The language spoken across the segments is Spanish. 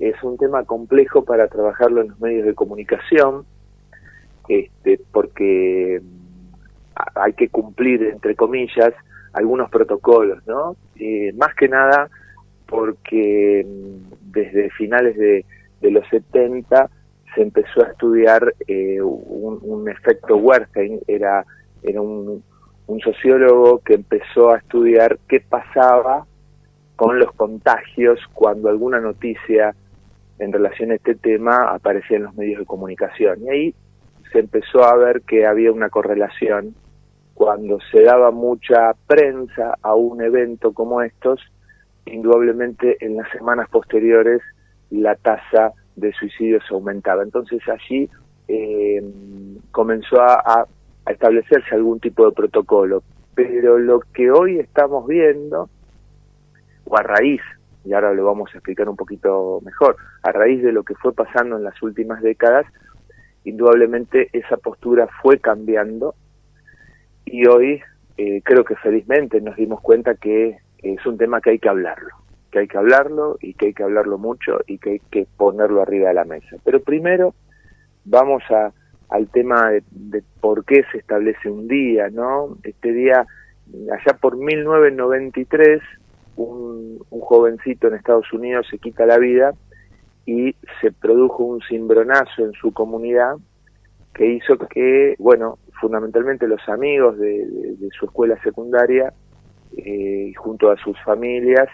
es un tema complejo para trabajarlo en los medios de comunicación, porque hay que cumplir, entre comillas, algunos protocolos, ¿no? Más que nada porque desde finales de los 70 se empezó a estudiar un efecto Wertheim. Era un sociólogo que empezó a estudiar qué pasaba con los contagios cuando alguna noticia en relación a este tema aparecía en los medios de comunicación. Y ahí se empezó a ver que había una correlación. Cuando se daba mucha prensa a un evento como estos, indudablemente en las semanas posteriores la tasa de suicidios aumentaba. Entonces allí comenzó a establecerse algún tipo de protocolo. Pero lo que hoy estamos viendo, o a raíz, y ahora lo vamos a explicar un poquito mejor, a raíz de lo que fue pasando en las últimas décadas, indudablemente esa postura fue cambiando, y hoy creo que felizmente nos dimos cuenta que es un tema que hay que hablarlo y que hay que hablarlo mucho y que hay que ponerlo arriba de la mesa. Pero primero vamos al tema de por qué se establece un día, ¿no? Este día, allá por 1993, un jovencito en Estados Unidos se quita la vida y se produjo un cimbronazo en su comunidad que hizo que, bueno, fundamentalmente los amigos de su escuela secundaria, junto a sus familias,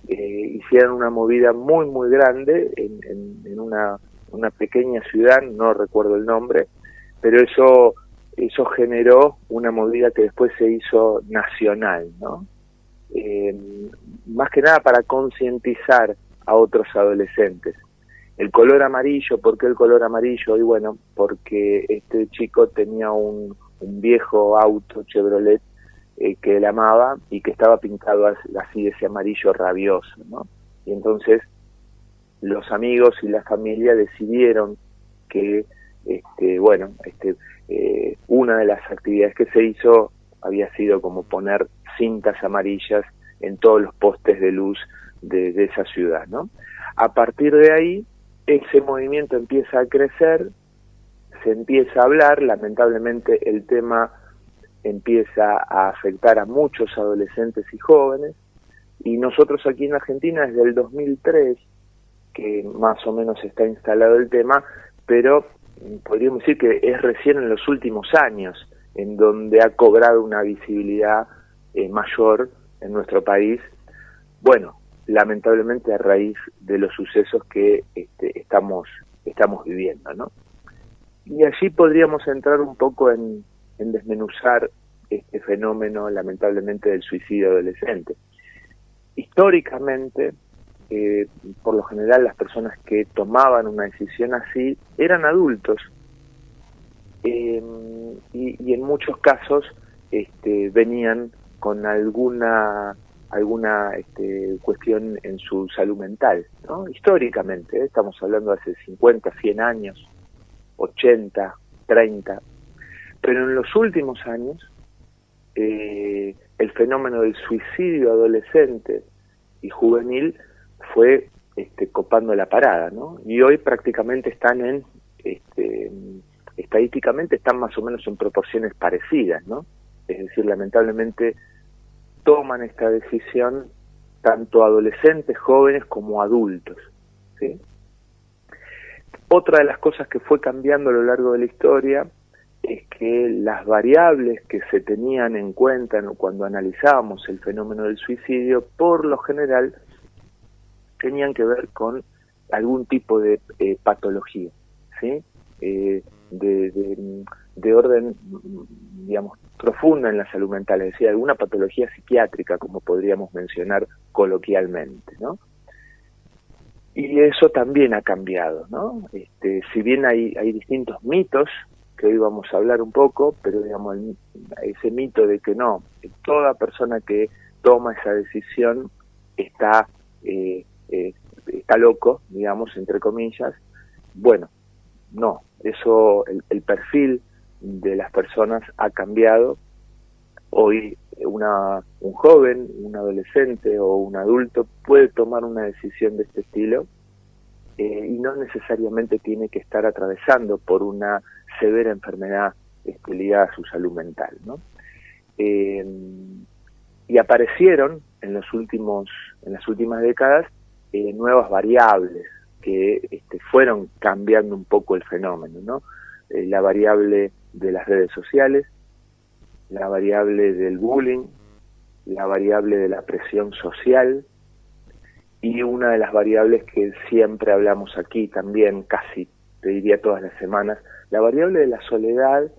hicieron una movida muy muy grande en una pequeña ciudad, no recuerdo el nombre, pero eso generó una movida que después se hizo nacional, ¿no? Más que nada para concientizar a otros adolescentes. El color amarillo, ¿por qué el color amarillo? Y bueno, porque este chico tenía un viejo auto Chevrolet que él amaba y que estaba pintado así, ese amarillo rabioso, ¿no? Y entonces los amigos y la familia decidieron que, una de las actividades que se hizo había sido como poner cintas amarillas en todos los postes de luz de esa ciudad, ¿no? A partir de ahí, ese movimiento empieza a crecer, se empieza a hablar, lamentablemente el tema empieza a afectar a muchos adolescentes y jóvenes, y nosotros aquí en Argentina desde el 2003, que más o menos está instalado el tema, pero podríamos decir que es recién en los últimos años en donde ha cobrado una visibilidad mayor en nuestro país, bueno, lamentablemente a raíz de los sucesos que estamos viviendo, ¿no? Y allí podríamos entrar un poco en desmenuzar este fenómeno, lamentablemente, del suicidio adolescente. Históricamente, por lo general, las personas que tomaban una decisión así eran adultos, y en muchos casos venían con alguna cuestión en su salud mental, ¿no? Históricamente, estamos hablando de hace 50, 100 años, 80, 30, pero en los últimos años el fenómeno del suicidio adolescente y juvenil fue copando la parada, ¿no? Y hoy prácticamente están estadísticamente están más o menos en proporciones parecidas, ¿no? Es decir, lamentablemente toman esta decisión tanto adolescentes, jóvenes como adultos, ¿sí? Otra de las cosas que fue cambiando a lo largo de la historia es que las variables que se tenían en cuenta cuando analizábamos el fenómeno del suicidio, por lo general, tenían que ver con algún tipo de patología, ¿sí? De orden, digamos, profunda en la salud mental, es decir, alguna patología psiquiátrica, como podríamos mencionar coloquialmente, ¿no? Y eso también ha cambiado, ¿no? Si bien hay distintos mitos, que hoy vamos a hablar un poco, pero digamos, ese mito de que no, toda persona que toma esa decisión está loco, digamos, entre comillas. Bueno, no, eso, el perfil de las personas ha cambiado. Hoy un joven, un adolescente o un adulto puede tomar una decisión de este estilo y no necesariamente tiene que estar atravesando por una severa enfermedad ligada a su salud mental, ¿no? Y aparecieron en las últimas décadas nuevas variables que fueron cambiando un poco el fenómeno, ¿no? La variable de las redes sociales, la variable del bullying, la variable de la presión social, y una de las variables que siempre hablamos aquí también, casi te diría todas las semanas, la variable de la soledad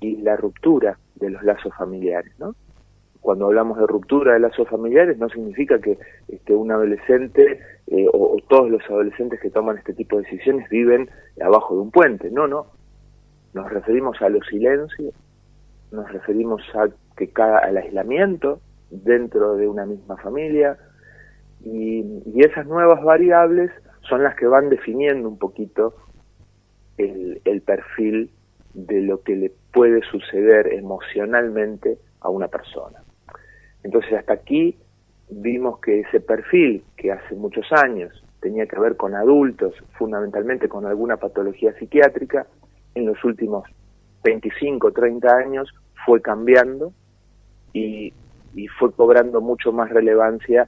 y la ruptura de los lazos familiares, ¿no? Cuando hablamos de ruptura de lazos familiares no significa que un adolescente o todos los adolescentes que toman este tipo de decisiones viven abajo de un puente, no, nos referimos a los silencios, nos referimos al aislamiento dentro de una misma familia, y esas nuevas variables son las que van definiendo un poquito el perfil de lo que le puede suceder emocionalmente a una persona. Entonces hasta aquí vimos que ese perfil, que hace muchos años tenía que ver con adultos, fundamentalmente con alguna patología psiquiátrica, en los últimos 25, 30 años fue cambiando y fue cobrando mucho más relevancia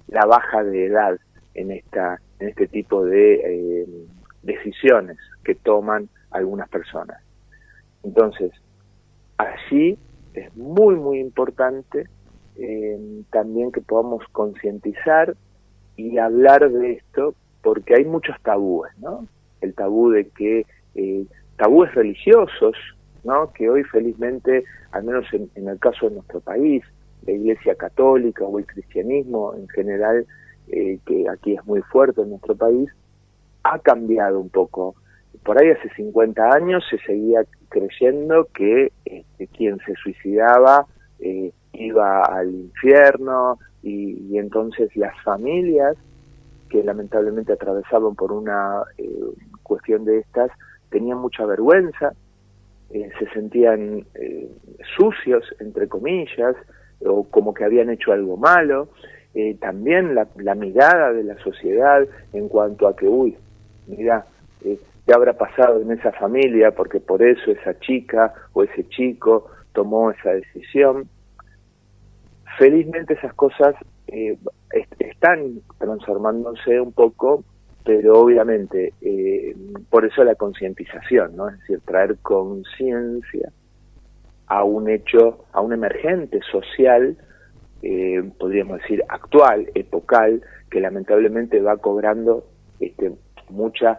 la baja de edad en este tipo de decisiones que toman algunas personas. Entonces, allí es muy, muy importante también que podamos concientizar y hablar de esto, porque hay muchos tabúes, ¿no? El tabú de que tabúes religiosos, ¿no? Que hoy felizmente, al menos en el caso de nuestro país, la Iglesia Católica o el cristianismo en general, que aquí es muy fuerte en nuestro país, ha cambiado un poco. Por ahí hace 50 años se seguía creyendo que quien se suicidaba iba al infierno, y entonces las familias que lamentablemente atravesaban por una cuestión de estas tenían mucha vergüenza, se sentían sucios, entre comillas, o como que habían hecho algo malo. También la mirada de la sociedad en cuanto a que, mira, ¿qué habrá pasado en esa familia? Porque por eso esa chica o ese chico tomó esa decisión. Felizmente esas cosas están transformándose un poco, pero obviamente por eso la concientización, ¿no? Es decir, traer conciencia a un hecho, a un emergente social, podríamos decir actual, epocal, que lamentablemente va cobrando mucha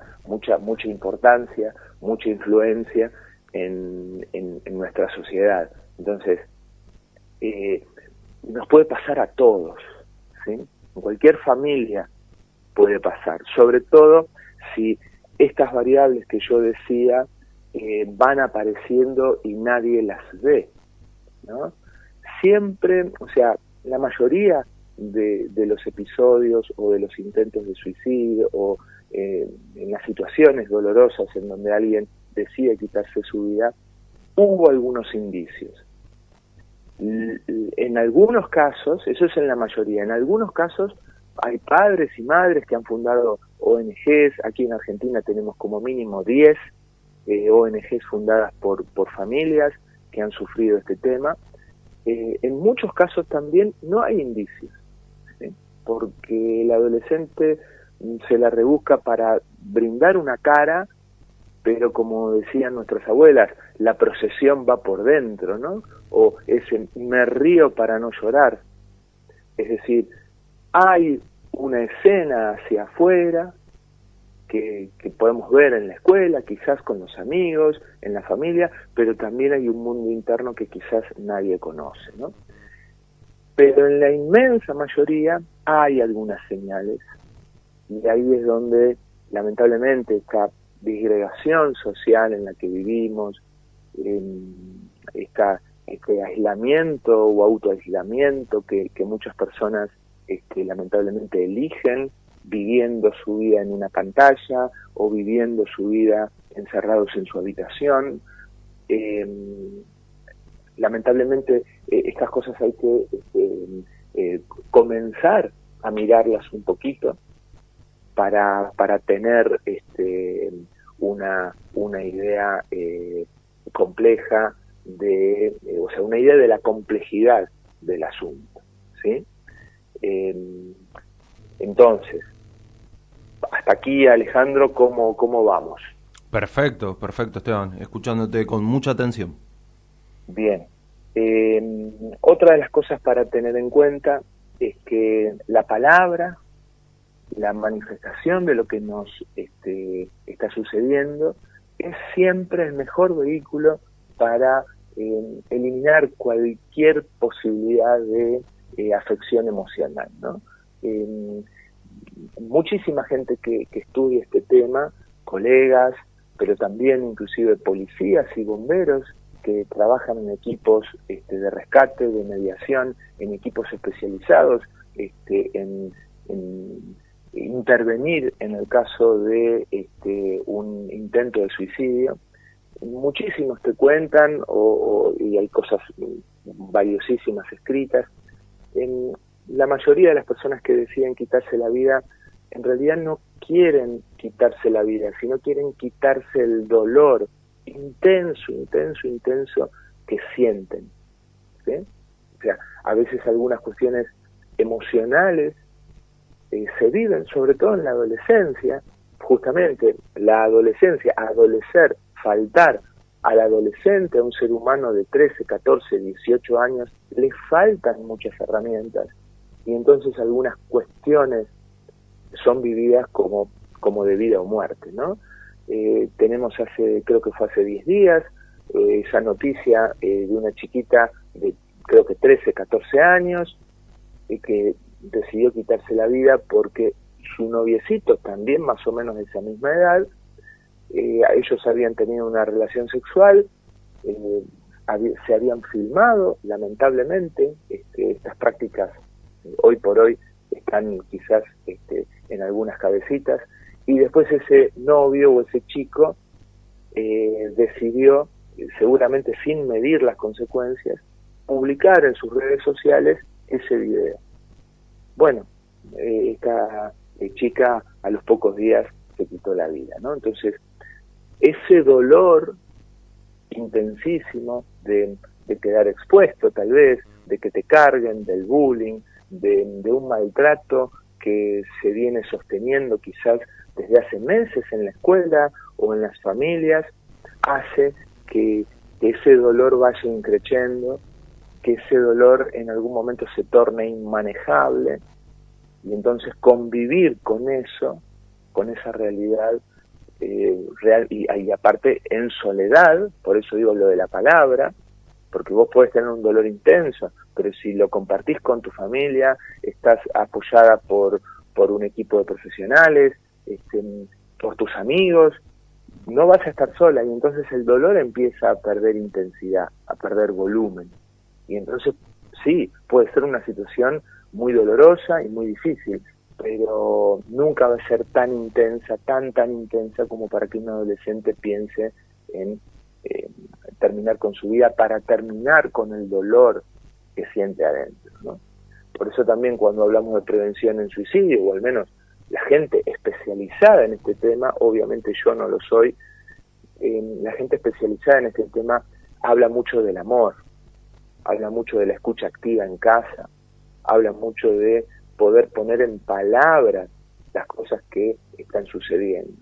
importancia, mucha influencia en nuestra sociedad. Entonces, nos puede pasar a todos, ¿sí? En cualquier familia puede pasar, sobre todo si estas variables que yo decía van apareciendo y nadie las ve, ¿no? Siempre, o sea, la mayoría de los episodios o de los intentos de suicidio o en las situaciones dolorosas en donde alguien decide quitarse su vida, hubo algunos indicios. En algunos casos, eso es en la mayoría, en algunos casos hay padres y madres que han fundado ONGs. Aquí en Argentina tenemos como mínimo 10 ONGs fundadas por familias que han sufrido este tema. En muchos casos también no hay indicios, ¿sí? Porque el adolescente se la rebusca para brindar una cara, pero como decían nuestras abuelas, la procesión va por dentro, ¿no? O ese me río para no llorar. Es decir, hay una escena hacia afuera que podemos ver en la escuela, quizás con los amigos, en la familia, pero también hay un mundo interno que quizás nadie conoce, ¿no? Pero en la inmensa mayoría hay algunas señales, y ahí es donde lamentablemente esta disgregación social en la que vivimos, este aislamiento o autoaislamiento que muchas personas lamentablemente eligen, viviendo su vida en una pantalla o viviendo su vida encerrados en su habitación. Lamentablemente estas cosas hay que comenzar a mirarlas un poquito para tener una idea compleja o sea, una idea de la complejidad del asunto, ¿sí? Entonces, hasta aquí, Alejandro, ¿cómo vamos? Perfecto, Esteban, escuchándote con mucha atención. Bien. Otra de las cosas para tener en cuenta es que la palabra, la manifestación de lo que nos está sucediendo, es siempre el mejor vehículo para eliminar cualquier posibilidad de afección emocional, ¿no? Muchísima gente que estudia este tema, colegas, pero también inclusive policías y bomberos que trabajan en equipos de rescate, de mediación, en equipos especializados, en intervenir en el caso de un intento de suicidio. Muchísimos te cuentan, y hay cosas valiosísimas escritas. La mayoría de las personas que deciden quitarse la vida en realidad no quieren quitarse la vida, sino quieren quitarse el dolor intenso que sienten, ¿sí? O sea, a veces algunas cuestiones emocionales se viven, sobre todo en la adolescencia. Justamente la adolescencia, adolecer, faltar al adolescente, a un ser humano de 13, 14, 18 años, le faltan muchas herramientas, y entonces algunas cuestiones son vividas como de vida o muerte, ¿no? Tenemos creo que fue hace 10 días, esa noticia de una chiquita de creo que 13, 14 años, que decidió quitarse la vida porque su noviecito, también más o menos de esa misma edad, ellos habían tenido una relación sexual, se habían filmado, lamentablemente, estas prácticas hoy por hoy están quizás en algunas cabecitas, y después ese novio o ese chico decidió, seguramente sin medir las consecuencias, publicar en sus redes sociales ese video. Bueno, esta chica a los pocos días se quitó la vida, ¿no? Entonces, ese dolor intensísimo de quedar expuesto, tal vez, de que te carguen, del bullying, de un maltrato que se viene sosteniendo quizás desde hace meses en la escuela o en las familias, hace que ese dolor vaya increciendo, que ese dolor en algún momento se torne inmanejable, y entonces convivir con eso, con esa realidad real, y aparte en soledad, por eso digo lo de la palabra, porque vos podés tener un dolor intenso, pero si lo compartís con tu familia, estás apoyada por un equipo de profesionales, por tus amigos, no vas a estar sola, y entonces el dolor empieza a perder intensidad, a perder volumen, y entonces sí, puede ser una situación muy dolorosa y muy difícil, pero nunca va a ser tan intensa, tan intensa como para que un adolescente piense en terminar con su vida, para terminar con el dolor que siente adentro, ¿no? Por eso también cuando hablamos de prevención en suicidio, o al menos la gente especializada en este tema, obviamente yo no lo soy, la gente especializada en este tema habla mucho del amor, habla mucho de la escucha activa en casa, habla mucho de poder poner en palabras las cosas que están sucediendo.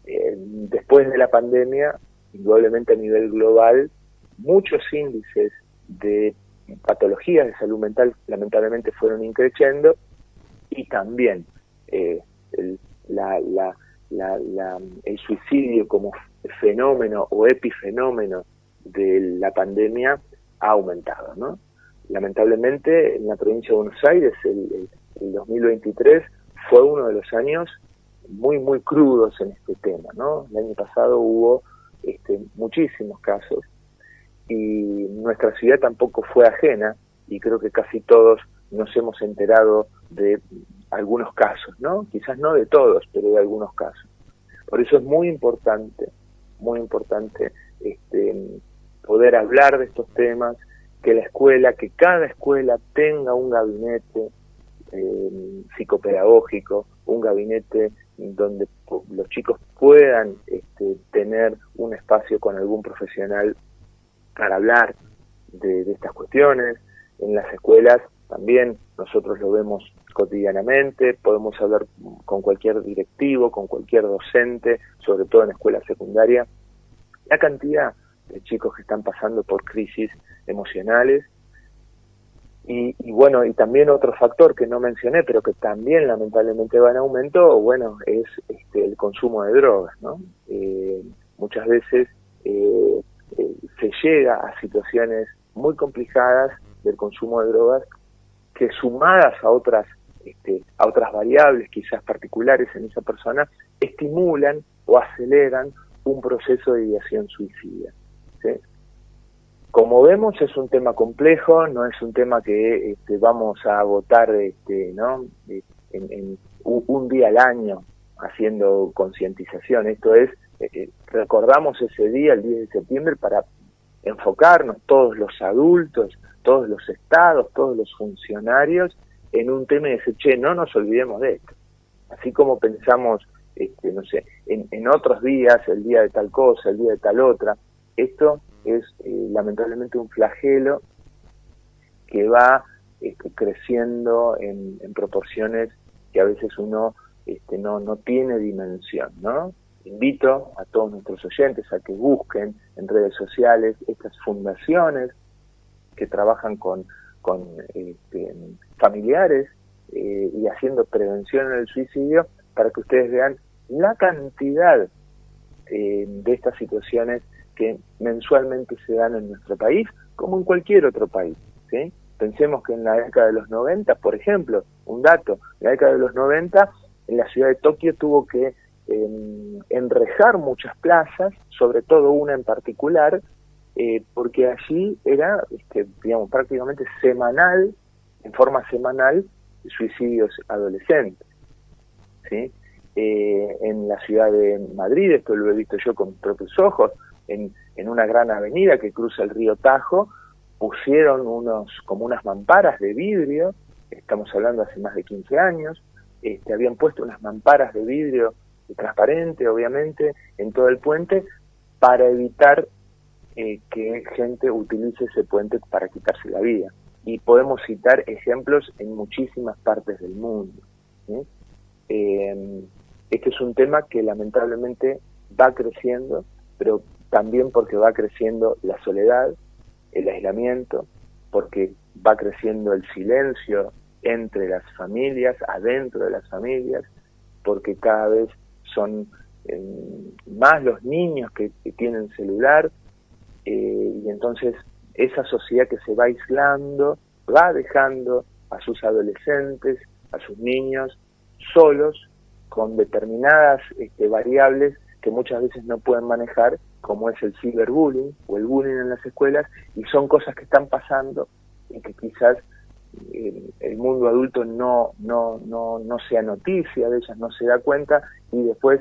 Después de la pandemia, indudablemente a nivel global, muchos índices de patologías de salud mental lamentablemente fueron increciendo, y también el suicidio como fenómeno o epifenómeno de la pandemia ha aumentado, ¿no? Lamentablemente en la provincia de Buenos Aires el 2023 fue uno de los años muy crudos en este tema, ¿no? El año pasado hubo muchísimos casos, y nuestra ciudad tampoco fue ajena, y creo que casi todos nos hemos enterado de algunos casos, ¿no? Quizás no de todos, pero de algunos casos. Por eso es muy importante poder hablar de estos temas, que cada escuela tenga un gabinete psicopedagógico, un gabinete donde los chicos puedan tener un espacio con algún profesional para hablar de estas cuestiones. En las escuelas también nosotros lo vemos cotidianamente, podemos hablar con cualquier directivo, con cualquier docente, sobre todo en escuela secundaria, la cantidad de chicos que están pasando por crisis emocionales. Y bueno, y también otro factor que no mencioné, pero que también lamentablemente va en aumento, bueno, es el consumo de drogas, ¿no? Muchas veces se llega a situaciones muy complicadas del consumo de drogas que, sumadas a otras variables quizás particulares en esa persona, estimulan o aceleran un proceso de ideación suicida, ¿sí? Como vemos, es un tema complejo, no es un tema que vamos a agotar ¿no? en un día al año haciendo concientización. Esto es, recordamos ese día, el 10 de septiembre, para enfocarnos todos los adultos, todos los estados, todos los funcionarios en un tema y decir, che, no nos olvidemos de esto. Así como pensamos, no sé, en otros días, el día de tal cosa, el día de tal otra, esto es lamentablemente un flagelo que va creciendo en proporciones que a veces uno no tiene dimensión, ¿no? Invito a todos nuestros oyentes a que busquen en redes sociales estas fundaciones que trabajan con familiares y haciendo prevención del suicidio, para que ustedes vean la cantidad de estas situaciones que mensualmente se dan en nuestro país, como en cualquier otro país, ¿sí? Pensemos que en la década de los 90, por ejemplo, un dato, en la década de los 90, en la ciudad de Tokio tuvo que enrejar muchas plazas, sobre todo una en particular, porque allí era, digamos, prácticamente semanal, en forma semanal, suicidios adolescentes, ¿sí? En la ciudad de Madrid, esto lo he visto yo con mis propios ojos, en una gran avenida que cruza el río Tajo, pusieron como unas mamparas de vidrio, estamos hablando hace más de 15 años, habían puesto unas mamparas de vidrio transparente, obviamente, en todo el puente, para evitar que gente utilice ese puente para quitarse la vida. Y podemos citar ejemplos en muchísimas partes del mundo, ¿sí? Este es un tema que lamentablemente va creciendo, pero también porque va creciendo la soledad, el aislamiento, porque va creciendo el silencio entre las familias, adentro de las familias, porque cada vez son más los niños que tienen celular, y entonces esa sociedad que se va aislando va dejando a sus adolescentes, a sus niños solos con determinadas variables que muchas veces no pueden manejar, como es el ciberbullying o el bullying en las escuelas, y son cosas que están pasando y que quizás el mundo adulto no sea noticia de ellas, no se da cuenta, y después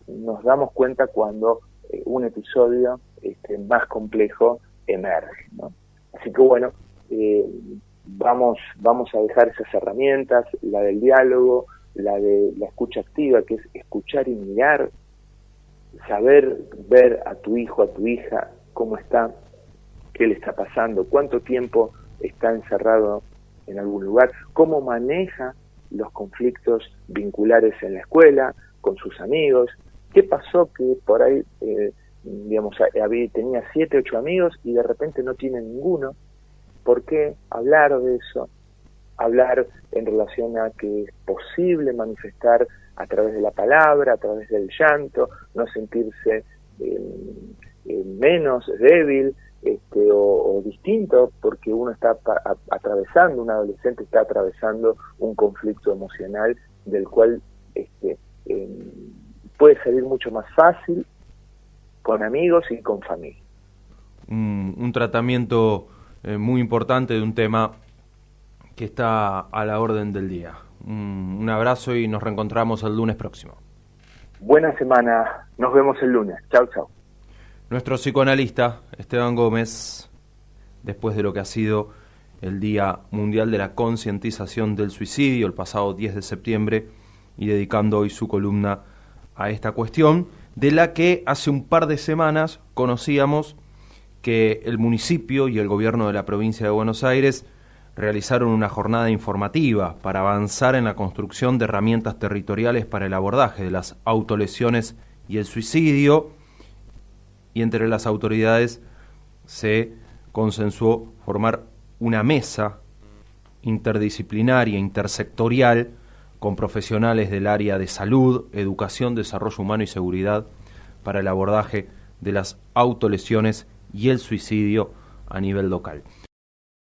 nos damos cuenta cuando un episodio más complejo emerge, ¿no? Así que bueno, vamos a dejar esas herramientas, la del diálogo, la de la escucha activa, que es escuchar y mirar, saber ver a tu hijo, a tu hija, cómo está, qué le está pasando, cuánto tiempo está encerrado en algún lugar, cómo maneja los conflictos vinculares en la escuela, con sus amigos, qué pasó que por ahí, tenía 7, 8 amigos y de repente no tiene ninguno. ¿Por qué? Hablar de eso, hablar en relación a que es posible manifestar a través de la palabra, a través del llanto, no sentirse menos débil o distinto porque uno está atravesando, un adolescente está atravesando un conflicto emocional del cual puede salir mucho más fácil con amigos y con familia. Un tratamiento muy importante de un tema que está a la orden del día. Un abrazo y nos reencontramos el lunes próximo. Buena semana, nos vemos el lunes. Chau, chau. Nuestro psicoanalista, Esteban Gómez, después de lo que ha sido el Día Mundial de la Concientización del Suicidio, el pasado 10 de septiembre, y dedicando hoy su columna a esta cuestión, de la que hace un par de semanas conocíamos que el municipio y el gobierno de la provincia de Buenos Aires realizaron una jornada informativa para avanzar en la construcción de herramientas territoriales para el abordaje de las autolesiones y el suicidio, y entre las autoridades se consensuó formar una mesa interdisciplinaria, intersectorial, con profesionales del área de salud, educación, desarrollo humano y seguridad para el abordaje de las autolesiones y el suicidio a nivel local.